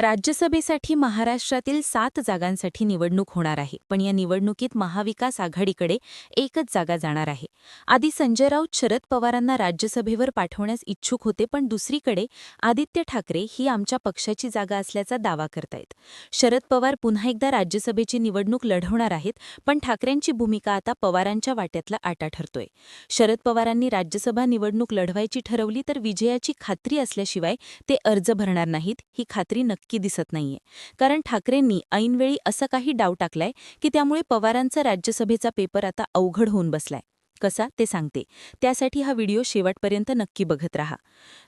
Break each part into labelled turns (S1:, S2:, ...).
S1: राज्यसभेसाठी महाराष्ट्रातील 7 जागांसाठी निवडणूक होणार आहे. पण या निवडणुकीत महाविकास आघाडीकडे एकच जागा जाणार आहे. आधी संजय राऊत शरद पवारांना राज्यसभेवर पाठवण्यास इच्छुक होते, पण दुसरीकडे आदित्य ठाकरे ही आमच्या पक्षाची जागा असल्याचा दावा करतायत. शरद पवार पुन्हा एकदा राज्यसभेची निवडणूक लढवणार आहेत, पण ठाकरेंची भूमिका आता पवारांच्या वाट्यातला आटा ठरतोय. शरद पवारांनी राज्यसभा निवडणूक लढवायची ठरवली तर विजयाची खात्री असल्याशिवाय ते अर्ज भरणार नाहीत, ही खात्री नक्की दिसत नाहीये. कारण ठाकरेंनी ऐनवेळी असं काही डाव टाकलाय की त्यामुळे पवारांचा राज्यसभेचा पेपर आता अवघड होऊन बसलाय. कसा ते सांगते. त्यासाठी हा व्हिडिओ शेवटपर्यंत नक्की बघत राहा.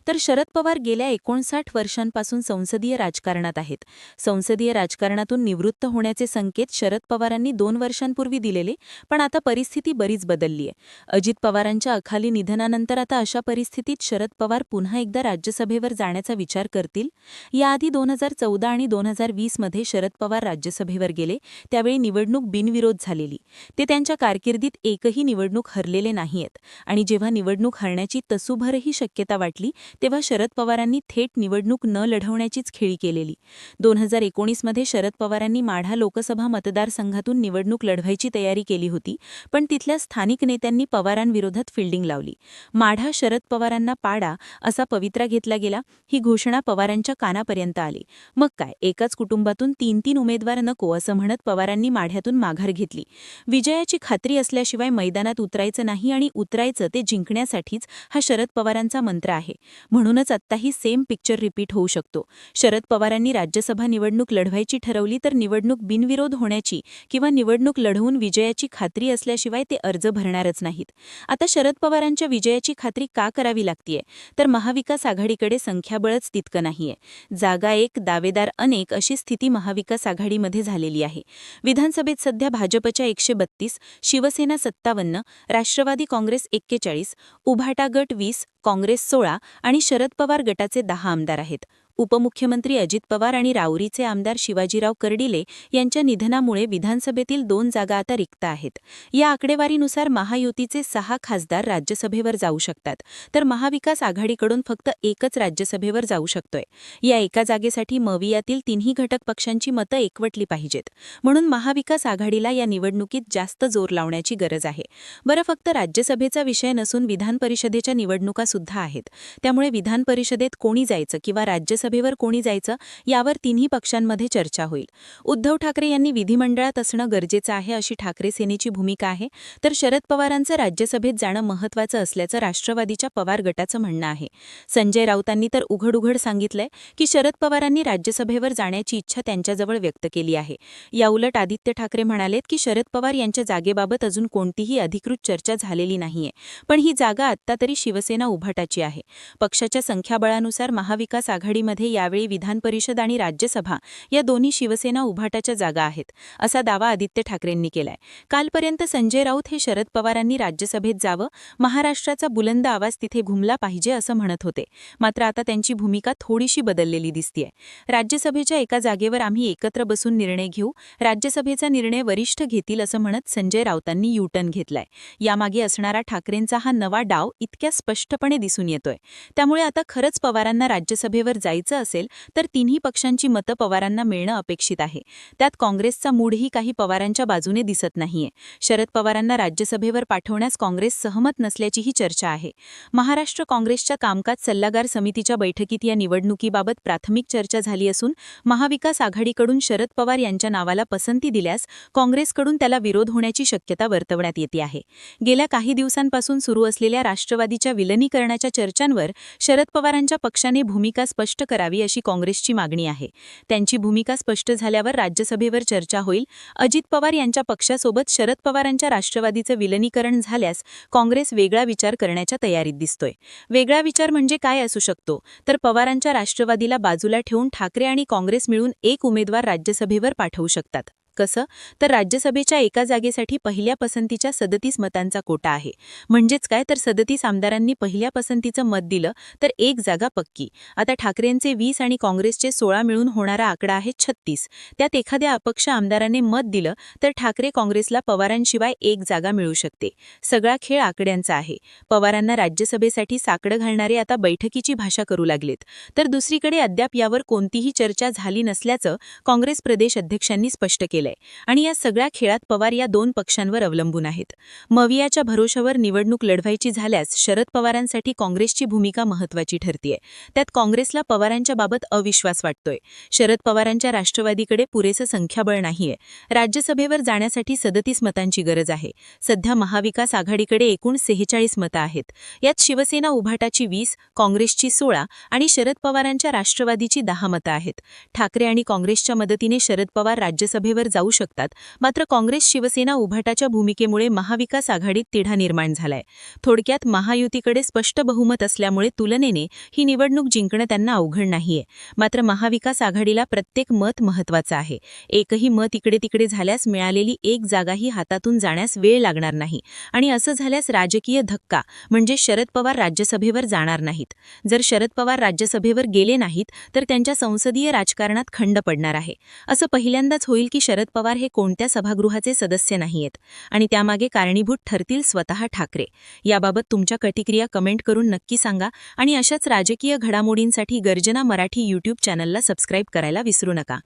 S1: तर शरद पवार गेल्या 59 वर्षांपासून संसदीय राजकारणात आहेत. संसदीय राजकारणातून निवृत्त होण्याचे संकेत शरद पवारांनी 2 वर्षांपूर्वी दिलेले, पण आता परिस्थिती बरीच बदललीय. अजित पवारांच्या अकाली निधनानंतर आता अशा परिस्थितीत शरद पवार पुन्हा एकदा राज्यसभेवर जाण्याचा विचार करतील. याआधी 2014 आणि 2020 मध्ये शरद पवार राज्यसभेवर गेले, त्यावेळी निवडणूक बिनविरोध झालेली. ते त्यांच्या कारकिर्दीत एकही निवडणूक हरलेले नाहीयेत आणि जेव्हा निवडणूक हरण्याची तसूभरही शक्यता वाटली तेव्हा शरद पवारांनी थेट निवडणूक न लढवण्याचीच खेळी केलेली. 2019 मध्ये शरद पवारांनी माढा लोकसभा मतदारसंघातून निवडणूक लढवायची तयारी केली होती, पण तिथल्या स्थानिक नेत्यांनी पवारांविरोधात फिल्डिंग लावली. माढा शरद पवारांना पाडा असा पवित्रा घेतला गेला. ही घोषणा पवारांच्या कानापर्यंत आली. मग काय, एकाच कुटुंबातून 3 उमेदवार नको असं म्हणत पवारांनी माढ्यातून माघार घेतली. विजयाची खात्री असल्याशिवाय मैदानात उतरायचं नाही आणि उतरायचं ते जिंकण्यासाठीच हा शरद पवारांचा मंत्र आहे. म्हणूनच आत्ताही सेम पिक्चर रिपीट होऊ शकतो. शरद पवारांनी राज्यसभा निवडणूक लढवायची ठरवली तर निवडणूक बिनविरोध होण्याची किंवा निवडणूक लढवून विजयाची खात्री असल्याशिवाय ते अर्ज भरणारच नाहीत. आता शरद पवारांच्या विजयाची खात्री का करावी लागतीये, तर महाविकास आघाडीकडे संख्याबळच तितकं नाहीये. जागा एक, दावेदार अनेक अशी स्थिती महाविकास आघाडीमध्ये झालेली आहे. विधानसभेत सध्या भाजपच्या 132, शिवसेना 57, राष्ट्रवादी काँग्रेस 41, उभाटा गट 20, काँग्रेस 16 आणि शरद पवार गटाचे 10 आमदार आहेत. उपमुख्यमंत्री अजित पवार आणि राऊरीचे आमदार शिवाजीराव कर्डिले यांच्या निधनामुळे विधानसभेतील 2 जागा आता रिक्त आहेत. या आकडेवारीनुसार महायुतीचे 6 खासदार राज्यसभेवर जाऊ शकतात, तर महाविकास आघाडीकडून फक्त एकच राज्यसभेवर जाऊ शकतोय. या एका जागेसाठी मवियातील 3ही घटक पक्षांची मतं एकवटली पाहिजेत. म्हणून महाविकास आघाडीला या निवडणुकीत जास्त जोर लावण्याची गरज आहे. बरं, फक्त राज्यसभेचा विषय नसून विधान परिषदेच्या निवडणुका सुद्धा आहेत. त्यामुळे विधान परिषदेत कोणी जायचं किंवा राज्यसभेवर कोणी जायचं यावर 3ही पक्षांमध्ये चर्चा होईल. उद्धव ठाकरे यांनी विधिमंडळात असणं गरजेचं आहे अशी ठाकरे सेनेची भूमिका आहे, तर शरद पवारांचं राज्यसभेत जाणं महत्त्वाचं असल्याचं राष्ट्रवादीच्या पवार गटाचं म्हणणं आहे. संजय राऊतांनी तर उघड सांगितलंय की शरद पवारांनी राज्यसभेवर जाण्याची इच्छा त्यांच्याजवळ व्यक्त केली आहे. याउलट आदित्य ठाकरे म्हणालेत की शरद पवार यांच्या जागेबाबत अजून कोणतीही अधिकृत चर्चा झालेली नाहीये, पण ही जागा आत्ता तरी शिवसेना उभाटाची आहे. पक्षाच्या संख्याबळानुसार महाविकास आघाडीमध्ये यावेळी विधान परिषद आणि राज्यसभा या दोन्ही शिवसेना उभाटाच्या जागा आहेत, असा दावा आदित्य ठाकरेंनी केलाय. कालपर्यंत संजय राऊत हे शरद पवारांनी राज्यसभेत जावं, महाराष्ट्राचा बुलंद आवाज तिथे घुमला पाहिजे असं म्हणत होते. मात्र आता त्यांची भूमिका थोडीशी बदललेली दिसतेय. राज्यसभेच्या एका जागेवर आम्ही एकत्र बसून निर्णय घेऊ, राज्यसभेचा निर्णय वरिष्ठ घेतील असं म्हणत संजय राऊतांनी युटर्न घेतलाय. यामागे असणारा ठाकरेंचा हा नवा डाव इतक्या स्पष्टपणे दिसून येतोय. त्यामुळे आता खरंच पवारांना राज्यसभेवर जायचं असेल तर 3ही पक्षांची मतं पवारांना मिळणं अपेक्षित आहे. त्यात काँग्रेसचा मूडही काही पवारांच्या बाजूने दिसत नाहीये. शरद पवारांना राज्यसभेवर पाठवण्यास काँग्रेस सहमत नसल्याचीही चर्चा आहे. महाराष्ट्र काँग्रेसच्या कामकाज सल्लागार समितीच्या बैठकीत या निवडणुकीबाबत प्राथमिक चर्चा झाली असून महाविकास आघाडीकडून शरद पवार यांच्या नावाला पसंती दिल्यास काँग्रेसकडून त्याला विरोध होण्याची शक्यता वर्तवण्यात येते आहे. गेल्या काही दिवसांपासून सुरू असलेल्या राष्ट्रवादीच्या विलनीकरणाच्या चर्चांवर शरद पवारांच्या पक्षाने भूमिका स्पष्ट करावी अशी काँग्रेसची मागणी आहे. त्यांची भूमिका स्पष्ट झाल्यावर राज्यसभेवर चर्चा होईल. अजित पवार यांच्या पक्षासोबत शरद पवारांच्या राष्ट्रवादीचं विलनीकरण झाल्यास काँग्रेस वेगळा विचार करण्याच्या तयारीत दिसतोय. वेगळा विचार म्हणजे काय असू शकतो, तर पवारांच्या राष्ट्रवादीला बाजूला ठेवून ठाकरे आणि काँग्रेस मिळून एक उमेदवार राज्यसभेवर पाठवू शकतात. कसं? तर राज्यसभेच्या एका जागेसाठी पहिल्या पसंतीच्या 37 मतांचा कोटा आहे. म्हणजेच काय, तर 37 आमदारांनी पहिल्या पसंतीचं मत दिलं तर एक जागा पक्की. आता ठाकरेंचे 20 आणि काँग्रेसचे 16 मिळून होणारा आकडा आहे 36. त्यात एखाद्या अपक्ष आमदाराने मत दिलं तर ठाकरे काँग्रेसला पवारांशिवाय एक जागा मिळू शकते. सगळा खेळ आकड्यांचा आहे. पवारांना राज्यसभेसाठी साकडं घालणारे आता बैठकीची भाषा करू लागलेत. तर दुसरीकडे अद्याप यावर कोणतीही चर्चा झाली नसल्याचं काँग्रेस प्रदेश अध्यक्षांनी स्पष्ट केलंय. आणि या सगळ्या खेळात पवार या दोन पक्षांवर अवलंबून आहेत. मवियाच्या भरोशावर निवडणूक लढवायची झाल्यास शरद पवारांसाठी काँग्रेसची भूमिका महत्त्वाची ठरतेय. त्यात काँग्रेसला पवारांच्या बाबत अविश्वास वाटतोय. शरद पवारांच्या राष्ट्रवादीकडे पुरेसं संख्याबळ नाहीये. राज्यसभेवर जाण्यासाठी 37 मतांची गरज आहे. सध्या महाविकास आघाडीकडे एकूण 46 मतं आहेत. यात शिवसेना उभाटाची 20, काँग्रेसची 16 आणि शरद पवारांच्या राष्ट्रवादीची 10 मतं आहेत. ठाकरे आणि काँग्रेसच्या मदतीने शरद पवार राज्यसभेवर जाऊ शकतात. मात्र काँग्रेस शिवसेना उभाटाच्या भूमिकेमुळे महाविकास आघाडीत तिढा निर्माण झालाय. थोडक्यात महायुतीकडे स्पष्ट बहुमत असल्यामुळे तुलनेने ही निवडणूक जिंकणं त्यांना अवघड नाहीये. मात्र महाविकास आघाडीला प्रत्येक मत महत्त्वाचं आहे. एकही मत इकडे तिकडे झाल्यास मिळालेली एक जागाही हातातून जाण्यास वेळ लागणार नाही. आणि असं झाल्यास राजकीय धक्का म्हणजे शरद पवार राज्यसभेवर जाणार नाहीत. जर शरद पवार राज्यसभेवर गेले नाहीत तर त्यांच्या संसदीय राजकारणात खंड पडणार आहे. असं पहिल्यांदाच होईल की शरद पवार हे कोणत्या सभागृहाचे सदस्य नाहीयेत आणि त्यामागे कारणीभूत ठरतील स्वतः ठाकरे. याबाबत तुमच्या प्रतिक्रिया कमेंट करून नक्की सांगा आणि अशाच राजकीय घडामोडींसाठी गर्जना मराठी यूट्यूब चॅनलला सबस्क्राईब करायला विसरू नका.